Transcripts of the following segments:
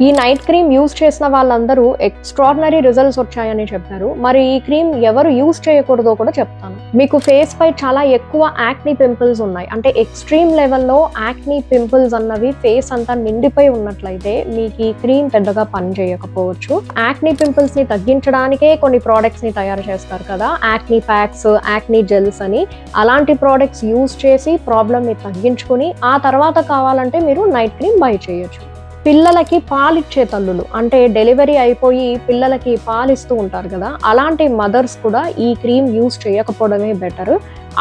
ఈ night cream use చేసిన వాళ్ళందరూ ఎక్స్ట్రాడినరీ రిజల్ట్స్ వచ్చాయని చెప్పారు. మరి ఈ క్రీమ్ ఎవరు యూజ్ చేయకూడదో కూడా చెప్తాను. మీకు ఫేస్ పై చాలా ఎక్కువ యాక్నీ పింపుల్స్ ఉన్నాయి, అంటే ఎక్స్ట్రీమ్ లెవెల్లో యాక్నీ పింపుల్స్ అన్నవి ఫేస్ అంతా నిండిపోయి ఉన్నట్లయితే మీకు ఈ క్రీమ్ పెద్దగా పని చేయకపోవచ్చు. యాక్నీ పింపుల్స్ ని తగ్గించడానికే కొన్ని ప్రోడక్ట్స్ ని తయారు చేస్తారు కదా, యాక్నీ ప్యాక్స్, యాక్నీ జెల్స్ అని. అలాంటి ప్రోడక్ట్స్ యూజ్ చేసి ప్రాబ్లమ్ ని తగ్గించుకుని ఆ తర్వాత కావాలంటే మీరు నైట్ క్రీమ్ బై చేయొచ్చు. పిల్లలకి పాలిచ్చే తల్లులు, అంటే డెలివరీ అయిపోయి పిల్లలకి పాలిస్తూ ఉంటారు కదా, అలాంటి మదర్స్ కూడా ఈ క్రీమ్ యూజ్ చేయకపోవడమే బెటర్.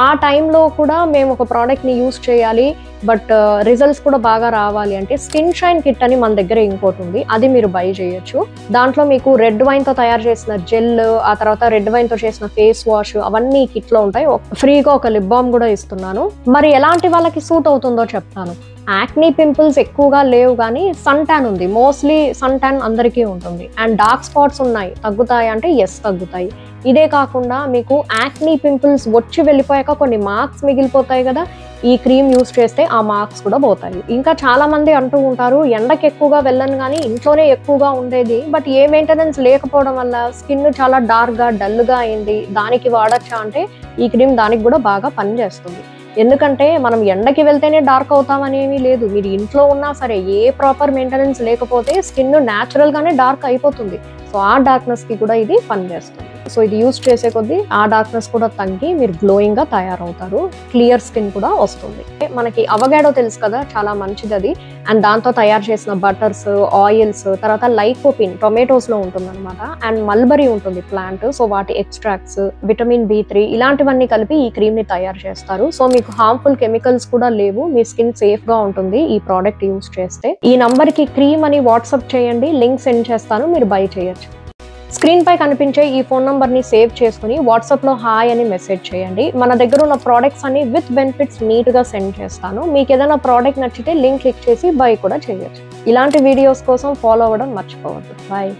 ఆ టైంలో కూడా మేము ఒక ప్రోడక్ట్ని యూజ్ చేయాలి బట్ రిజల్ట్స్ కూడా బాగా రావాలి అంటే స్కిన్ షైన్ కిట్ అని మన దగ్గర ఇంకోటి ఉంది, అది మీరు బై చేయొచ్చు. దాంట్లో మీకు రెడ్ వైన్తో తయారు చేసిన జెల్, ఆ తర్వాత రెడ్ వైన్తో చేసిన ఫేస్ వాష్ అవన్నీ కిట్లో ఉంటాయి. ఫ్రీగా ఒక లిప్ బామ్ కూడా ఇస్తున్నాను. మరి ఎలాంటి వాళ్ళకి సూట్ అవుతుందో చెప్తాను. యాక్నీ పింపుల్స్ ఎక్కువగా లేవు కానీ సన్ ట్యాన్ ఉంది, మోస్ట్లీ సన్ ట్యాన్ అందరికీ ఉంటుంది. అండ్ డార్క్ స్పాట్స్ ఉన్నాయి, తగ్గుతాయి అంటే ఎస్ తగ్గుతాయి. ఇదే కాకుండా మీకు యాక్నీ పింపుల్స్ వచ్చి వెళ్ళిపోయాక కొన్ని మార్క్స్ మిగిలిపోతాయి కదా, ఈ క్రీమ్ యూస్ చేస్తే ఆ మార్క్స్ కూడా పోతాయి. ఇంకా చాలా మంది అంటూ ఉంటారు ఎండకి ఎక్కువగా వెళ్ళను కానీ ఇంట్లోనే ఎక్కువగా ఉండేది, బట్ ఏ మెయింటెనెన్స్ లేకపోవడం వల్ల స్కిన్ చాలా డార్క్గా డల్గా అయింది, దానికి వాడచ్చా అంటే ఈ క్రీమ్ దానికి కూడా బాగా పనిచేస్తుంది. ఎందుకంటే మనం ఎండకి వెళ్తేనే డార్క్ అవుతామని ఏమీ లేదు, మీరు ఇంట్లో ఉన్నా సరే ఏ ప్రాపర్ మెయింటెనెన్స్ లేకపోతే స్కిన్ న్యాచురల్గానే డార్క్ అయిపోతుంది. సో ఆ డార్క్నెస్కి కూడా ఇది పనిచేస్తుంది. సో ఇది యూజ్ చేసే కొద్దీ ఆ డార్క్నెస్ కూడా తగ్గి మీరు గ్లోయింగ్గా తయారవుతారు, క్లియర్ స్కిన్ కూడా వస్తుంది. మనకి అవగాడో తెలుసు కదా, చాలా మంచిది అది. అండ్ దాంతో తయారు చేసిన బటర్స్, ఆయిల్స్, తర్వాత లైకోపిన్ టొమాటోస్లో ఉంటుంది అనమాట, అండ్ మల్బరీ ఉంటుంది ప్లాంట్, సో వాటి ఎక్స్ట్రాక్ట్స్, విటమిన్ B3 ఇలాంటివన్నీ కలిపి ఈ క్రీమ్ని తయారు చేస్తారు. సో మీకు హార్మ్ఫుల్ కెమికల్స్ కూడా లేవు, మీ స్కిన్ సేఫ్గా ఉంటుంది ఈ ప్రోడక్ట్ యూజ్ చేస్తే. ఈ నంబర్కి క్రీమ్ అని వాట్సాప్ చేయండి, లింక్ సెండ్ చేస్తాను, మీరు బై చేయొచ్చు. స్క్రీన్ పై కనిపించే ఈ ఫోన్ నంబర్ని సేవ్ చేసుకుని వాట్సాప్లో హాయ్ అని మెసేజ్ చేయండి. మన దగ్గర ఉన్న ప్రోడక్ట్స్ అన్ని విత్ బెనిఫిట్స్ నీట్గా సెండ్ చేస్తాను. మీకు ఏదైనా ప్రోడక్ట్ నచ్చితే లింక్ క్లిక్ చేసి బై కూడా చేయొచ్చు. ఇలాంటి వీడియోస్ కోసం ఫాలో అవ్వడం మర్చిపోవద్దు. బాయ్.